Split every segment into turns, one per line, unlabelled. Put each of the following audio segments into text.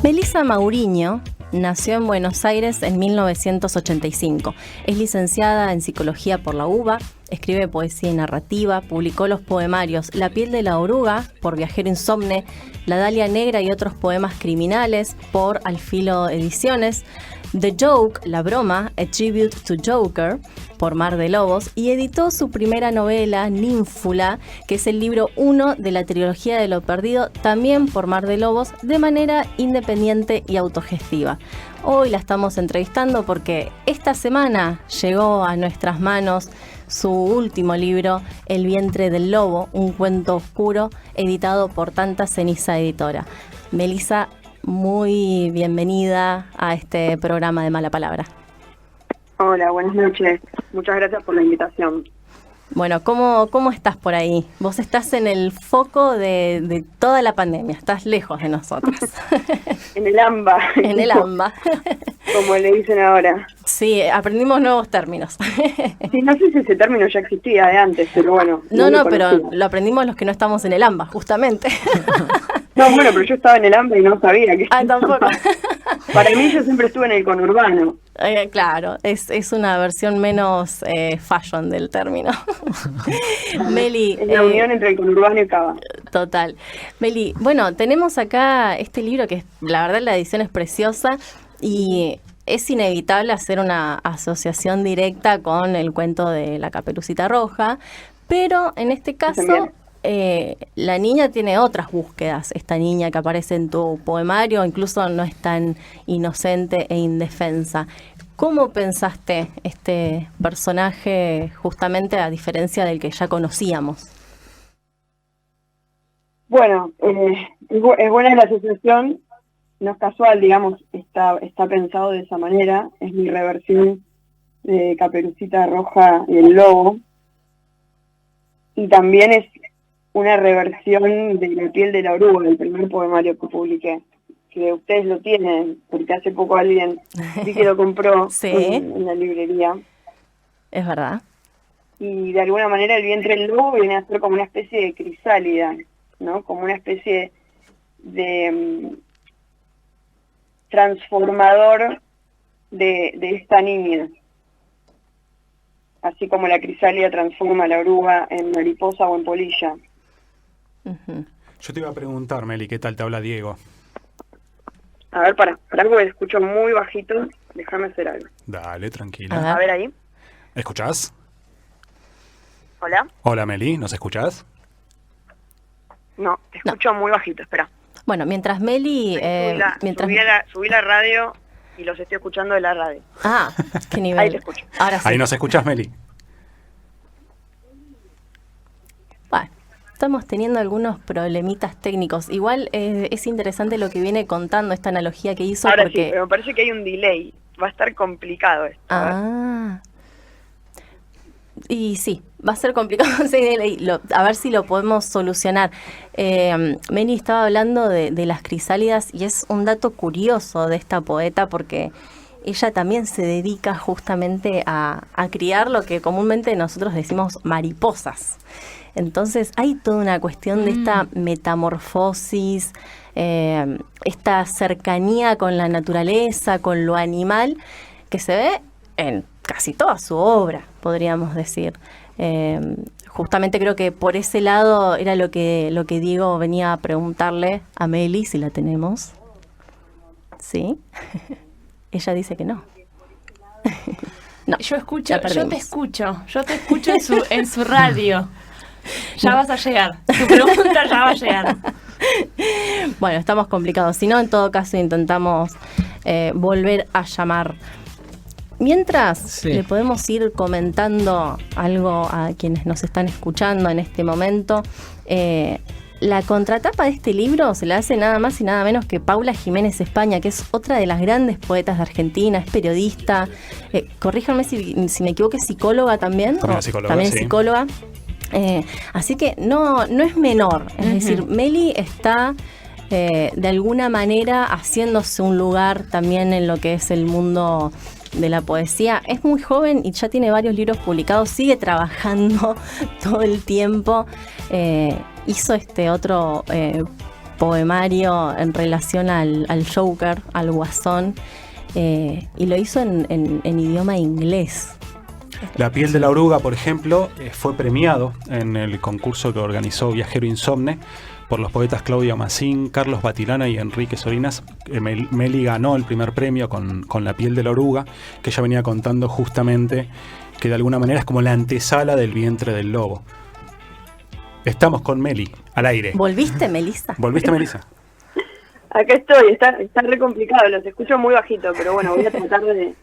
Melissa Mauriño nació en Buenos Aires en 1985. Es licenciada en Psicología por la UBA, escribe poesía y narrativa, publicó los poemarios La piel de la oruga por Viajero Insomne, La Dalia Negra y otros poemas criminales por Al Filo Ediciones, The Joke, La Broma, A Tribute to Joker, por Mar de Lobos, y editó su primera novela, Ninfula, que es el libro 1 de la trilogía de Lo Perdido, también por Mar de Lobos, de manera independiente y autogestiva. Hoy la estamos entrevistando porque esta semana llegó a nuestras manos su último libro, El vientre del lobo, un cuento oscuro, editado por Tanta Ceniza Editora. Melissa, muy bienvenida a este programa de Mala Palabra.
Hola, buenas noches. Muchas gracias por la invitación.
Bueno, ¿cómo estás por ahí? Vos estás en el foco de toda la pandemia, estás lejos de nosotros.
En el AMBA.
En el AMBA.
Como le dicen ahora.
Sí, aprendimos nuevos términos.
Sí, no sé si ese término ya existía de antes, pero bueno.
No, pero lo aprendimos los que no estamos en el AMBA, justamente.
No, bueno, pero yo estaba en el AMBA y no sabía que...
Ah, tampoco.
Para mí yo siempre estuve en el conurbano.
Claro, es una versión menos fashion del término. Meli,
es la unión entre el conurbano y Cava.
Total. Meli, bueno, tenemos acá este libro que la verdad la edición es preciosa y es inevitable hacer una asociación directa con el cuento de La Caperucita Roja, pero en este caso... la niña tiene otras búsquedas, esta niña que aparece en tu poemario, incluso no es tan inocente e indefensa. ¿Cómo pensaste este personaje justamente a diferencia del que ya conocíamos?
Bueno, es buena la asociación, no es casual, digamos, está pensado de esa manera, es mi reversión de Caperucita Roja y el Lobo, y también es una reversión de La piel de la oruga, el primer poemario que publiqué, que ustedes lo tienen, porque hace poco alguien vi que lo compró
sí.
en la librería.
Es verdad.
Y de alguna manera el vientre del lobo viene a ser como una especie de crisálida, ¿no? Como una especie de transformador de esta niña. Así como la crisálida transforma a la oruga en mariposa o en polilla.
Uh-huh.
Yo te iba a preguntar, Meli, ¿qué tal te habla Diego?
A ver, para algo que escucho muy bajito, déjame hacer algo.
Dale, tranquila.
A ver ahí.
¿Escuchás?
Hola.
Hola, Meli, ¿nos escuchás?
No, te escucho muy bajito, espera.
Bueno, mientras Meli...
Subí la radio y los estoy escuchando de la radio.
Ah, qué nivel.
Ahí te escucho.
Ahora sí.
Ahí nos escuchás, Meli.
Bueno, estamos teniendo algunos problemitas técnicos. Igual es interesante lo que viene contando, esta analogía que hizo.
Ahora
porque...
sí, pero me parece que hay un delay. Va a estar complicado esto.
Ah. Y sí, va a ser complicado ese delay. A ver si lo podemos solucionar. Meni estaba hablando de las crisálidas y es un dato curioso de esta poeta porque ella también se dedica justamente a criar lo que comúnmente nosotros decimos mariposas. Entonces hay toda una cuestión de esta metamorfosis, esta cercanía con la naturaleza, con lo animal, que se ve en casi toda su obra, podríamos decir. Justamente creo que por ese lado era lo que Diego venía a preguntarle a Meli, si la tenemos. ¿Sí? Ella dice que no. No,
yo te escucho en su radio. Ya vas a llegar, tu pregunta ya va a llegar.
Bueno, estamos complicados. Si no, en todo caso intentamos volver a llamar. Mientras le podemos ir comentando algo a quienes nos están escuchando en este momento. La contratapa de este libro se la hace nada más y nada menos que Paula Jiménez España, que es otra de las grandes poetas de Argentina, es periodista. Corríjanme si me equivoco, es psicóloga también. También es psicóloga. Así que no es menor. Es decir, Meli está de alguna manera haciéndose un lugar también en lo que es el mundo de la poesía. Es muy joven y ya tiene varios libros publicados, sigue trabajando todo el tiempo. Hizo este otro poemario en relación al Joker, al Guasón, y lo hizo en idioma inglés.
La piel de la oruga, por ejemplo, fue premiado en el concurso que organizó Viajero Insomne por los poetas Claudio Massín, Carlos Batilana y Enrique Sorinas. Meli ganó el primer premio con La piel de la oruga, que ella venía contando justamente que de alguna manera es como la antesala del vientre del lobo. Estamos con Meli, al aire.
¿Volviste, Melissa?
¿Volviste, Melissa?
Acá estoy, está re complicado, los escucho muy bajito, pero bueno, voy a tratar de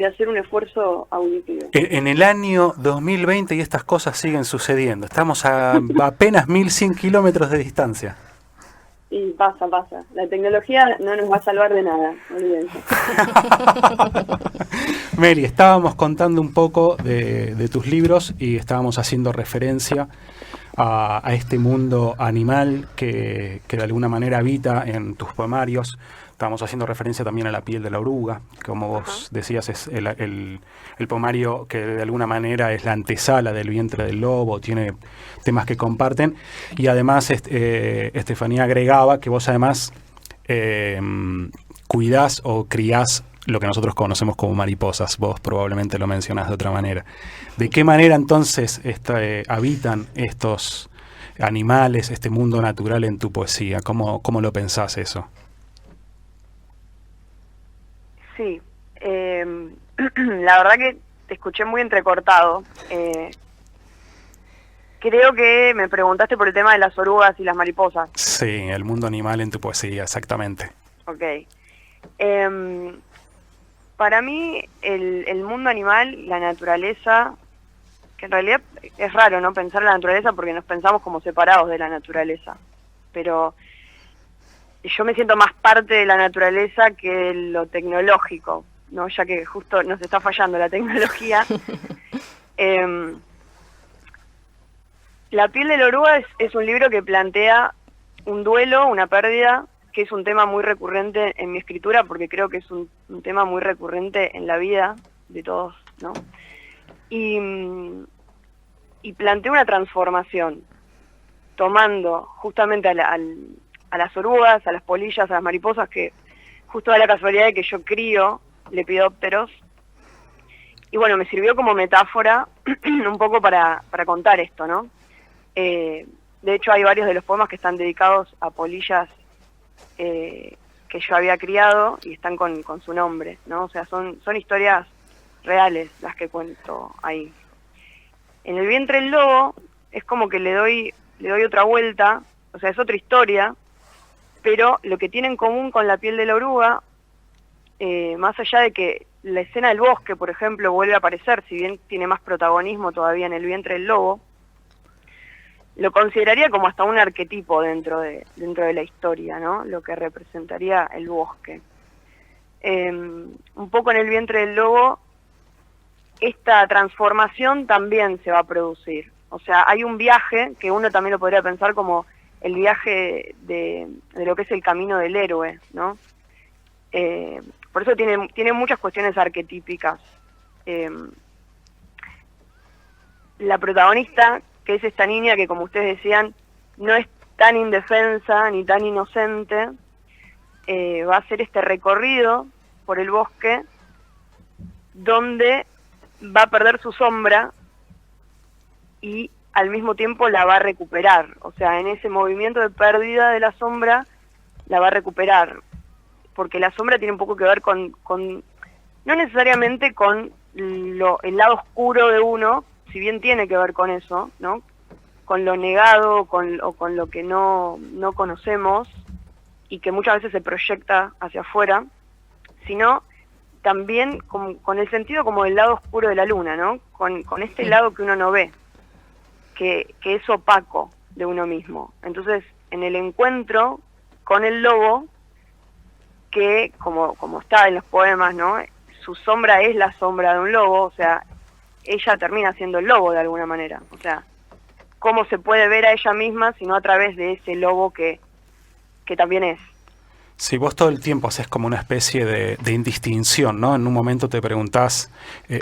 hacer un esfuerzo auditivo.
En el año 2020 y estas cosas siguen sucediendo. Estamos a apenas 1100 kilómetros de distancia.
Y pasa. La tecnología no nos va a salvar de nada, olvídense.
Meli, estábamos contando un poco de tus libros y estábamos haciendo referencia a este mundo animal que de alguna manera habita en tus poemarios. Estábamos haciendo referencia también a La piel de la oruga, que como vos decías es el poemario que de alguna manera es la antesala del vientre del lobo, tiene temas que comparten. Y además Estefanía agregaba que vos además cuidás o criás lo que nosotros conocemos como mariposas. Vos probablemente lo mencionás de otra manera. ¿De qué manera entonces habitan estos animales, este mundo natural en tu poesía? ¿Cómo lo pensás eso?
Sí, la verdad que te escuché muy entrecortado. Creo que me preguntaste por el tema de las orugas y las mariposas.
Sí, el mundo animal en tu poesía, exactamente.
Ok. Para mí el mundo animal, la naturaleza, que en realidad es raro, ¿no?, pensar en la naturaleza porque nos pensamos como separados de la naturaleza, pero yo me siento más parte de la naturaleza que de lo tecnológico, ¿no?, ya que justo nos está fallando la tecnología. La piel de la oruga es un libro que plantea un duelo, una pérdida, que es un tema muy recurrente en mi escritura, porque creo que es un tema muy recurrente en la vida de todos, ¿no? Y plantea una transformación, tomando justamente a las orugas, a las polillas, a las mariposas, que justo da la casualidad de que yo crío lepidópteros, y bueno, me sirvió como metáfora un poco para contar esto, ¿no? De hecho hay varios de los poemas que están dedicados a polillas que yo había criado y están con su nombre, ¿no? O sea, son historias reales las que cuento ahí. En el vientre del lobo es como que le doy otra vuelta, o sea, es otra historia, pero lo que tiene en común con la piel de la oruga, más allá de que la escena del bosque, por ejemplo, vuelve a aparecer, si bien tiene más protagonismo todavía en el vientre del lobo, lo consideraría como hasta un arquetipo dentro de la historia, ¿no? Lo que representaría el bosque. Un poco en el vientre del lobo, esta transformación también se va a producir. O sea, hay un viaje que uno también lo podría pensar como el viaje de lo que es el camino del héroe, ¿no? Por eso tiene muchas cuestiones arquetípicas. La protagonista, que es esta niña que, como ustedes decían, no es tan indefensa ni tan inocente, va a hacer este recorrido por el bosque donde va a perder su sombra y al mismo tiempo la va a recuperar. O sea, en ese movimiento de pérdida de la sombra la va a recuperar, porque la sombra tiene un poco que ver con no necesariamente con el lado oscuro de uno, si bien tiene que ver con eso, ¿no?, con lo negado o con lo que no conocemos y que muchas veces se proyecta hacia afuera, sino también con el sentido como del lado oscuro de la luna, ¿no?, con este lado que uno no ve, que es opaco de uno mismo. Entonces, en el encuentro con el lobo, que como está en los poemas, ¿no?, su sombra es la sombra de un lobo, o sea, ella termina siendo el lobo de alguna manera. O sea, ¿cómo se puede ver a ella misma sino a través de ese lobo que también es?
Si vos todo el tiempo haces como una especie de indistinción, ¿no? En un momento te preguntás,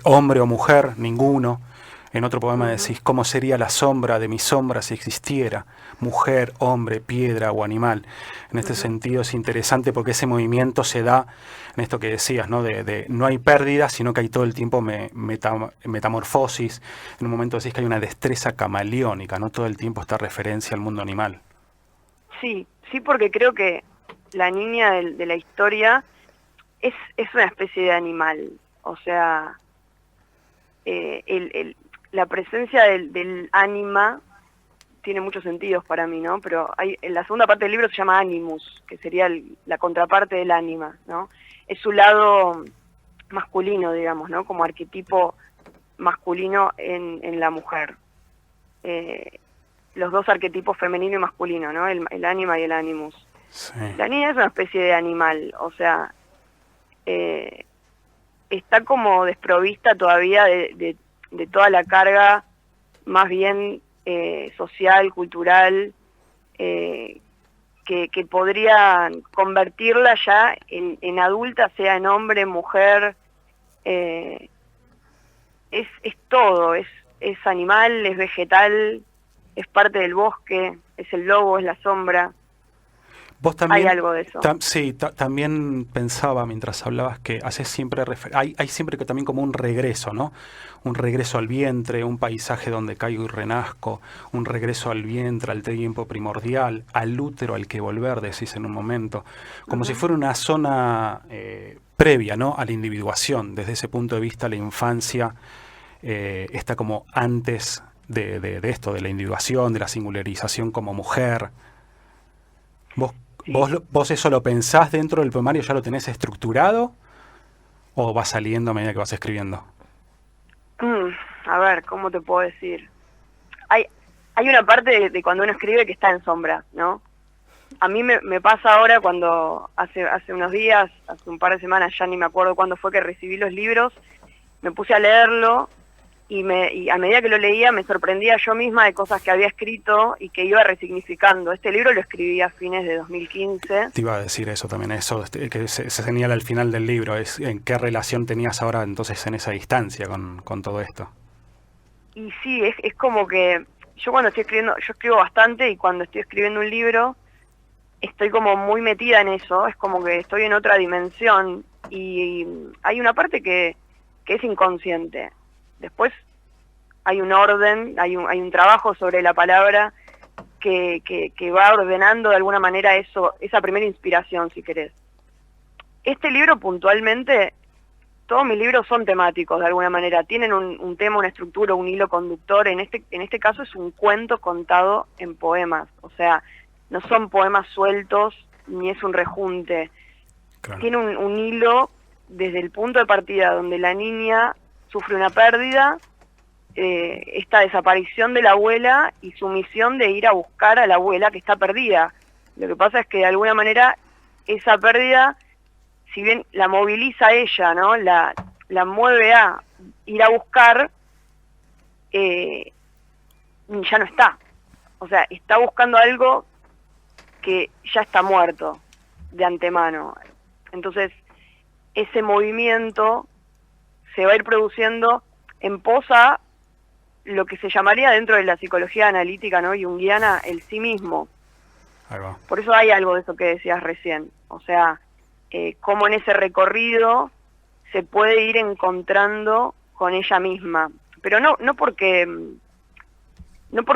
hombre o mujer, ninguno. En otro poema decís, ¿cómo sería la sombra de mi sombra si existiera? Mujer, hombre, piedra o animal. En este sentido es interesante porque ese movimiento se da en esto que decías, ¿no? De no hay pérdida, sino que hay todo el tiempo metamorfosis. En un momento decís que hay una destreza camaleónica, ¿no? Todo el tiempo esta referencia al mundo animal.
Sí, sí, porque creo que la niña de la historia es una especie de animal. O sea, la presencia del ánima tiene muchos sentidos para mí, ¿no? Pero en la segunda parte del libro se llama Animus, que sería la contraparte del ánima, ¿no? Es su lado masculino, digamos, ¿no? Como arquetipo masculino en la mujer. Los dos arquetipos femenino y masculino, ¿no? El ánima y el animus.
Sí.
La niña es una especie de animal, o sea, está como desprovista todavía de toda la carga más bien social, cultural, que podría convertirla ya en adulta, sea en hombre, mujer, es todo, es animal, es vegetal, es parte del bosque, es el lobo, es la sombra.
Vos también,
hay algo de eso.
Sí, también pensaba mientras hablabas que haces siempre hay siempre que también como un regreso, ¿no? Un regreso al vientre, un paisaje donde caigo y renazco, un regreso al vientre, al tiempo primordial, al útero al que volver, decís en un momento, como si fuera una zona previa, ¿no? A la individuación. Desde ese punto de vista, la infancia está como antes de esto, de la individuación, de la singularización como mujer. ¿Vos eso lo pensás dentro del poemario, ya lo tenés estructurado o va saliendo a medida que vas escribiendo?
A ver, ¿cómo te puedo decir? Hay una parte de cuando uno escribe que está en sombra, ¿no? A mí me pasa ahora cuando hace unos días, hace un par de semanas, ya ni me acuerdo cuándo fue que recibí los libros, me puse a leerlo y a medida que lo leía me sorprendía yo misma de cosas que había escrito y que iba resignificando. Este libro lo escribí a fines de 2015.
Te iba a decir eso también, eso que se señala al final del libro, es en qué relación tenías ahora entonces en esa distancia con todo esto.
Y sí, es como que yo cuando estoy escribiendo, yo escribo bastante y cuando estoy escribiendo un libro estoy como muy metida en eso, es como que estoy en otra dimensión y hay una parte que es inconsciente. Después hay un orden, hay un trabajo sobre la palabra que va ordenando de alguna manera esa primera inspiración, si querés. Este libro puntualmente, todos mis libros son temáticos de alguna manera, tienen un tema, una estructura, un hilo conductor. En este caso es un cuento contado en poemas, o sea, no son poemas sueltos ni es un rejunte. Claro. Tiene un hilo desde el punto de partida donde la niña sufre una pérdida, esta desaparición de la abuela y su misión de ir a buscar a la abuela que está perdida. Lo que pasa es que de alguna manera esa pérdida, si bien la moviliza a ella, ¿no? La mueve a ir a buscar, ya no está. O sea, está buscando algo que ya está muerto de antemano. Entonces, ese movimiento se va a ir produciendo en pos a lo que se llamaría dentro de la psicología analítica, ¿no? Junguiana, el sí mismo.
Ahí va.
Por eso hay algo de eso que decías recién. O sea, cómo en ese recorrido se puede ir encontrando con ella misma. Pero no porque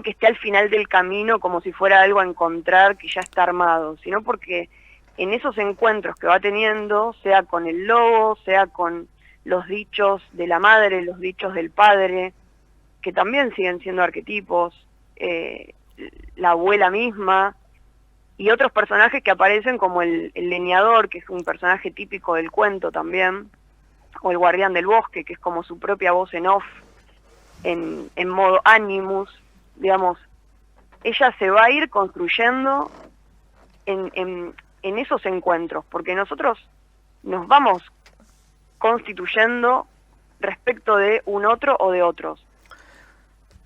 esté al final del camino como si fuera algo a encontrar que ya está armado, sino porque en esos encuentros que va teniendo, sea con el lobo, sea con los dichos de la madre, los dichos del padre, que también siguen siendo arquetipos, la abuela misma, y otros personajes que aparecen como el leñador, que es un personaje típico del cuento también, o el guardián del bosque, que es como su propia voz en off, en modo animus, digamos. Ella se va a ir construyendo en esos encuentros, porque nosotros nos vamos constituyendo respecto de un otro o de otros.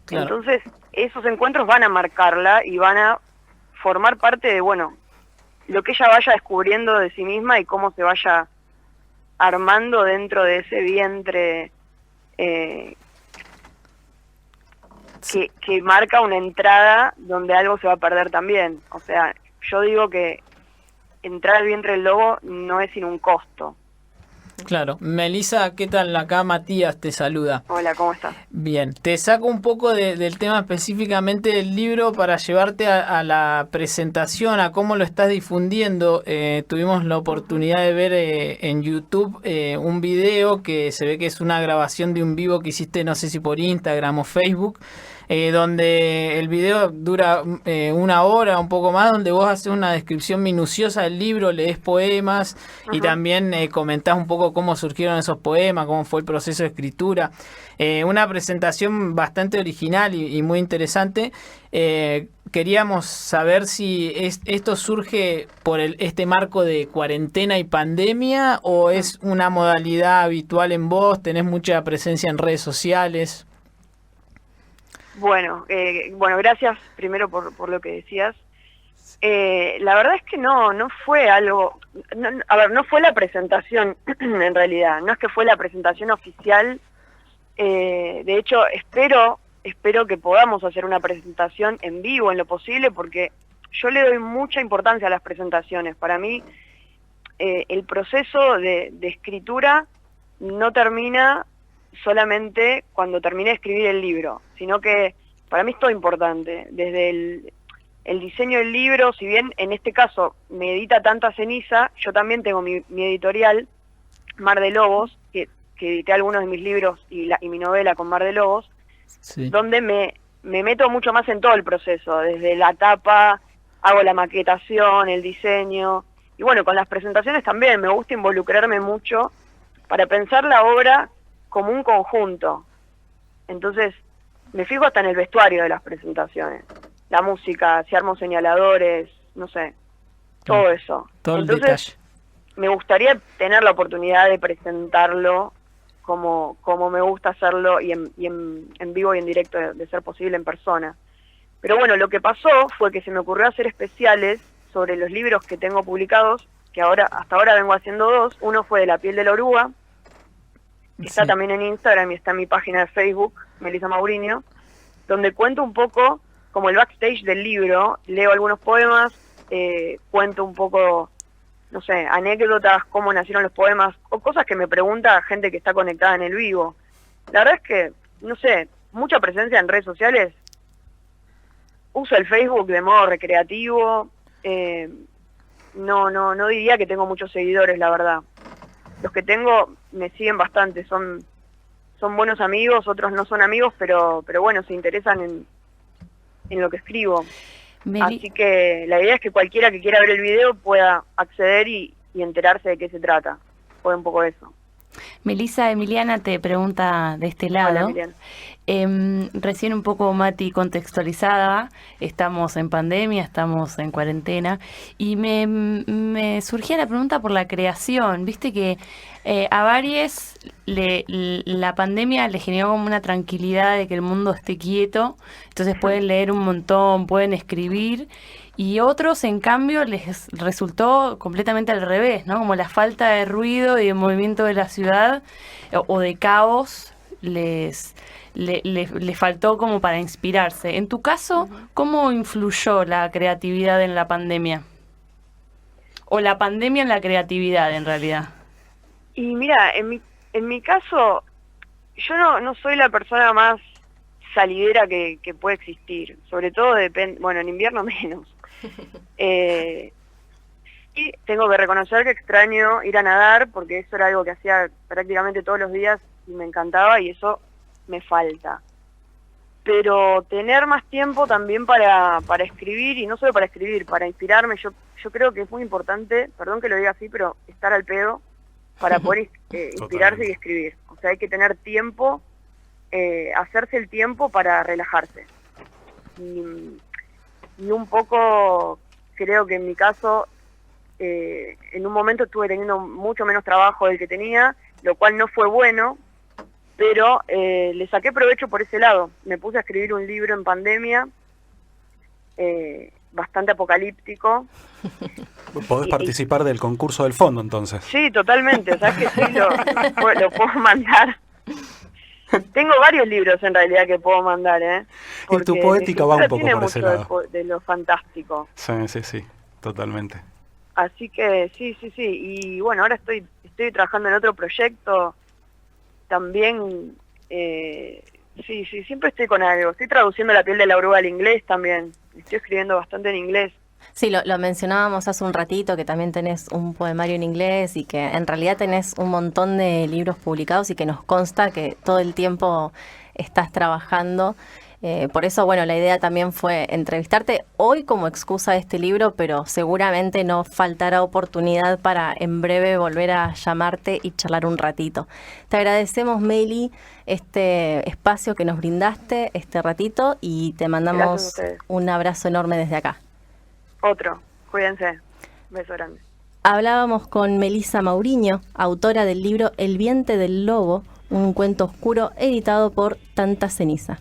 Claro. Entonces, esos encuentros van a marcarla y van a formar parte de, bueno, lo que ella vaya descubriendo de sí misma y cómo se vaya armando dentro de ese vientre que marca una entrada donde algo se va a perder también. O sea, yo digo que entrar al vientre del lobo no es sin un costo.
Claro. Melissa, ¿qué tal? Acá Matías te saluda.
Hola, ¿cómo estás?
Bien, te saco un poco del tema específicamente del libro para llevarte a la presentación, a cómo lo estás difundiendo. Tuvimos la oportunidad de ver en YouTube un video que se ve que es una grabación de un vivo que hiciste, no sé si por Instagram o Facebook, donde el video dura 1 hora, un poco más, donde vos haces una descripción minuciosa del libro, lees poemas y también comentás un poco cómo surgieron esos poemas, cómo fue el proceso de escritura. Una presentación bastante original y muy interesante. Queríamos saber si esto surge por este marco de cuarentena y pandemia o es una modalidad habitual en vos, tenés mucha presencia en redes sociales.
Bueno, gracias primero por lo que decías. La verdad es que no fue algo, no fue la presentación en realidad, no es que fue la presentación oficial. De hecho, espero que podamos hacer una presentación en vivo en lo posible, porque yo le doy mucha importancia a las presentaciones. Para mí, el proceso de escritura no termina solamente cuando terminé de escribir el libro, sino que para mí es todo importante, desde el diseño del libro. Si bien en este caso me edita Tanta Ceniza, yo también tengo mi editorial, Mar de Lobos, que edité algunos de mis libros y mi novela con Mar de Lobos, sí, donde me meto mucho más en todo el proceso, desde la tapa, hago la maquetación, el diseño, y bueno, con las presentaciones también me gusta involucrarme mucho para pensar la obra como un conjunto. Entonces, me fijo hasta en el vestuario de las presentaciones, la música, si armo señaladores, no sé, todo eso.
Todo el
Entonces,
detalle.
Me gustaría tener la oportunidad de presentarlo como me gusta hacerlo, y en vivo y en directo, de ser posible en persona. Pero bueno, lo que pasó fue que se me ocurrió hacer especiales sobre los libros que tengo publicados, que hasta ahora vengo haciendo 2. Uno fue de La piel de la oruga, que está también en Instagram y está en mi página de Facebook, Melissa Maurinho, donde cuento un poco como el backstage del libro, leo algunos poemas, cuento un poco, no sé, anécdotas, cómo nacieron los poemas, o cosas que me pregunta gente que está conectada en el vivo. La verdad es que, no sé, mucha presencia en redes sociales. Uso el Facebook de modo recreativo. No diría que tengo muchos seguidores, la verdad. Los que tengo me siguen bastante, son buenos amigos, otros no son amigos, pero bueno, se interesan en lo que escribo. Así que la idea es que cualquiera que quiera ver el video pueda acceder y enterarse de qué se trata. Fue un poco eso.
Melissa, Emiliana te pregunta de este lado.
Hola, Emiliana.
Recién un poco Mati contextualizada, estamos en pandemia, estamos en cuarentena, y me surgía la pregunta por la creación. Viste que a varios la pandemia le generó como una tranquilidad de que el mundo esté quieto, entonces pueden leer un montón, pueden escribir, y otros en cambio les resultó completamente al revés, ¿no? Como la falta de ruido y de movimiento de la ciudad o de caos les faltó como para inspirarse. En tu caso, ¿cómo influyó la creatividad en la pandemia? O la pandemia en la creatividad, en realidad.
Y mira, en mi caso, yo no soy la persona más salidera que puede existir. Sobre todo en invierno menos. Y tengo que reconocer que extraño ir a nadar, porque eso era algo que hacía prácticamente todos los días y me encantaba, y eso me falta. Pero tener más tiempo también para escribir, y no solo para escribir, para inspirarme. Yo creo que es muy importante, perdón que lo diga así, pero estar al pedo para poder inspirarse y escribir. O sea, hay que tener tiempo, hacerse el tiempo para relajarse. Y un poco, creo que en mi caso, en un momento estuve teniendo mucho menos trabajo del que tenía, lo cual no fue bueno, pero le saqué provecho por ese lado. Me puse a escribir un libro en pandemia, bastante apocalíptico.
¿Podés participar del concurso del fondo, entonces?
Sí, totalmente, sabes que sí, lo puedo mandar. Tengo varios libros en realidad que puedo mandar, ¿eh?
Y tu poética va un poco
tiene
por ese
mucho
lado.
de lo fantástico.
Sí, totalmente.
Así que sí. Y bueno, ahora estoy trabajando en otro proyecto. También, sí, siempre estoy con algo. Estoy traduciendo La piel de la oruga al inglés también. Estoy escribiendo bastante en inglés.
Sí, lo mencionábamos hace un ratito, que también tenés un poemario en inglés y que en realidad tenés un montón de libros publicados y que nos consta que todo el tiempo estás trabajando. Por eso, bueno, la idea también fue entrevistarte hoy como excusa de este libro, pero seguramente no faltará oportunidad para en breve volver a llamarte y charlar un ratito. Te agradecemos, Meli, este espacio que nos brindaste, este ratito, y te mandamos un abrazo enorme desde acá.
Otro, cuídense. Beso grande.
Hablábamos con Melissa Mauriño, autora del libro El vientre del lobo, un cuento oscuro editado por Tanta Ceniza.